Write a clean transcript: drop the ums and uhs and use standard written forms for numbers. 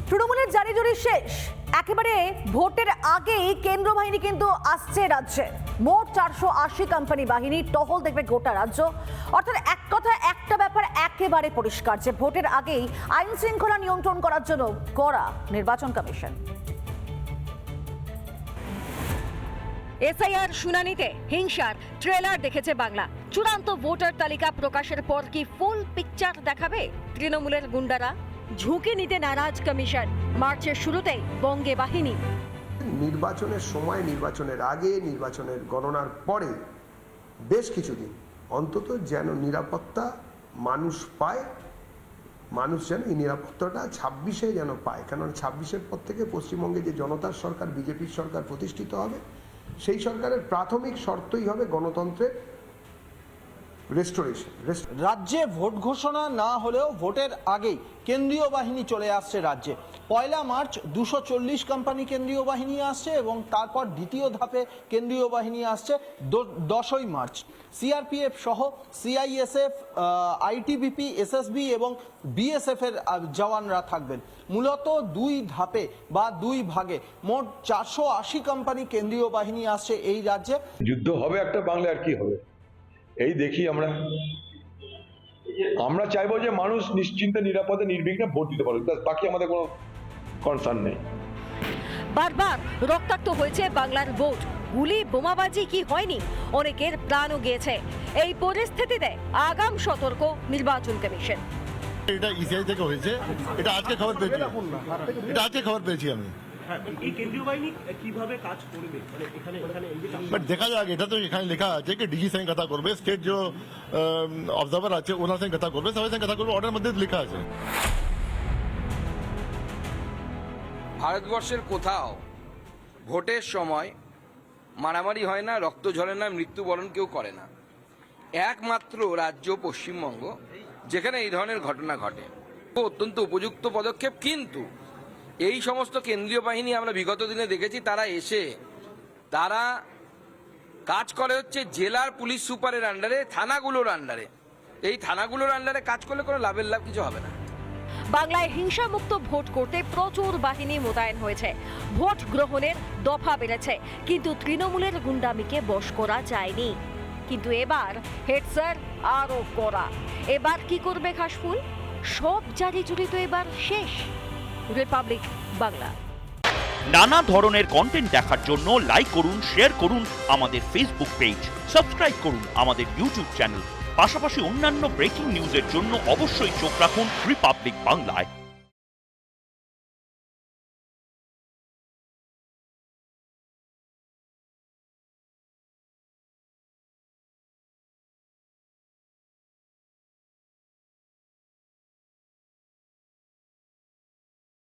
তৃণমূলের জারিজুরি শেষ, একেবারে ভোটের আগেই কেন্দ্র বাহিনী কিন্তু আসছে রাজ্যে। মোট 480 কোম্পানি বাহিনী টহল দেখবে গোটা রাজ্য। অর্থাৎ এক কথা একটা ব্যাপার একেবারে পরিষ্কার যে ভোটের আগেই আইন শৃঙ্খলা নিয়ন্ত্রণ করার জন্য কড়া নির্বাচন কমিশন। এসআইআর শুনানিতে হিংসার ট্রেলার দেখেছে বাংলা। চূড়ান্ত ভোটার তালিকা প্রকাশের পর কি ফুল পিকচার দেখাবে তৃণমূলের গুন্ডারা? ঝুঁকি নিতে নারাজ কমিশন। মার্চের শুরুতেই বঙ্গে বাহিনী। নির্বাচনের সময়, নির্বাচনের আগে, নির্বাচনের গণনার পরে বেশ কিছুদিন অন্তত যেন নিরাপত্তা মানুষ পায়, মানুষ যেন এই নিরাপত্তাটা 26-এ যেন পায়। কারণ 26-এর পর থেকে পশ্চিমবঙ্গে যে জনতার সরকার, বিজেপির সরকার প্রতিষ্ঠিত হবে, সেই সরকারের প্রাথমিক শর্তই হবে গণতন্ত্রের রেস্টোরেশন। রাজ্যে ভোট ঘোষণা না হলেও ভোটের আগেই কেন্দ্রীয় বাহিনী চলে আসছে রাজ্যে। 1 মার্চ 240 কোম্পানি কেন্দ্রীয় বাহিনী আসছে এবং তারপর দ্বিতীয় ধাপে কেন্দ্রীয় বাহিনী আসছে 10ই মার্চ। সিআরপিএফ সহ সিআইএসএফ, আইটিবিপি, এসএসবি এবং বিএসএফ এর জওয়ানরা থাকবেন। মূলত 2 ধাপে বা 2 ভাগে মোট 480 কোম্পানি কেন্দ্রীয় বাহিনী আসছে এই রাজ্যে। যুদ্ধ হবে একটা, বাংলা আর কি হবে এই দেখি। আমরা চাইবো যে মানুষ নিশ্চিন্তে, নিরাপদে, নির্বিঘ্নে ভোট দিতে পারবে, বাকি আমাদের কোনো কনসার্ন নেই। বারবার রক্তাক্ত হয়েছে বাংলার ভোট। গুলি বোমাবাজি কি হয়নি, অনেকের প্রাণও গিয়েছে। এই পরিস্থিতিতে আগাম সতর্ক নির্বাচন কমিশন। এটা ইসিআই থেকে হয়েছে, এটা আজকে খবর পেয়েছি আমি। এই কেন্দ্রীয় বাহিনী কিভাবে কাজ করবে, মানে এখানে এই যে বাট দেখা যাক, এটা তো এখানে লেখা আছে কি ডিজি সঙ্গে কথা করবে, স্টেট যে অবজার্ভার আছে ওনার সঙ্গে কথা করবে, সবাই সঙ্গে কথা করবে, অর্ডার মধ্যে লেখা আছে। ভারতবর্ষের কোথাও ভোটের সময় মারামারি হয় না, রক্ত ঝরে না, মৃত্যুবরণ কেউ করে না। একমাত্র রাজ্য পশ্চিমবঙ্গ যেখানে এই ধরনের ঘটনা ঘটে। অত্যন্ত উপযুক্ত পদক্ষেপ, কিন্তু এই সমস্ত কেন্দ্রীয় বাহিনী আমরা বিগত দিনে দেখেছি তারা কাজ করে হচ্ছে জেলার পুলিশ সুপারের আন্ডারে, থানাগুলোর আন্ডারে। এই থানাগুলোর আন্ডারে কাজ করলে কোনো লাভের লাভ কিছু হবে না। বাংলায় হিংসামুক্ত ভোট করতে প্রচুর বাহিনী মোতায়েন হয়েছে। ভোট গ্রহণের দফা বেড়েছে, কিন্তু তৃণমূলের গুন্ডামিকে বশ করা যায়নি। কিন্তু এবার হেডস্যার আরো কড়া। এবার কি করবে ঘাসফুল? সব জারি জুড়ি তো এবার শেষ। রিপাবলিক বাংলা। নানা ধরনের কন্টেন্ট দেখার জন্য লাইক করুন, শেয়ার করুন আমাদের ফেসবুক পেজ, সাবস্ক্রাইব করুন আমাদের ইউটিউব চ্যানেল। পাশাপাশি অন্যান্য ব্রেকিং নিউজের জন্য অবশ্যই চোখ রাখুন রিপাবলিক বাংলায়।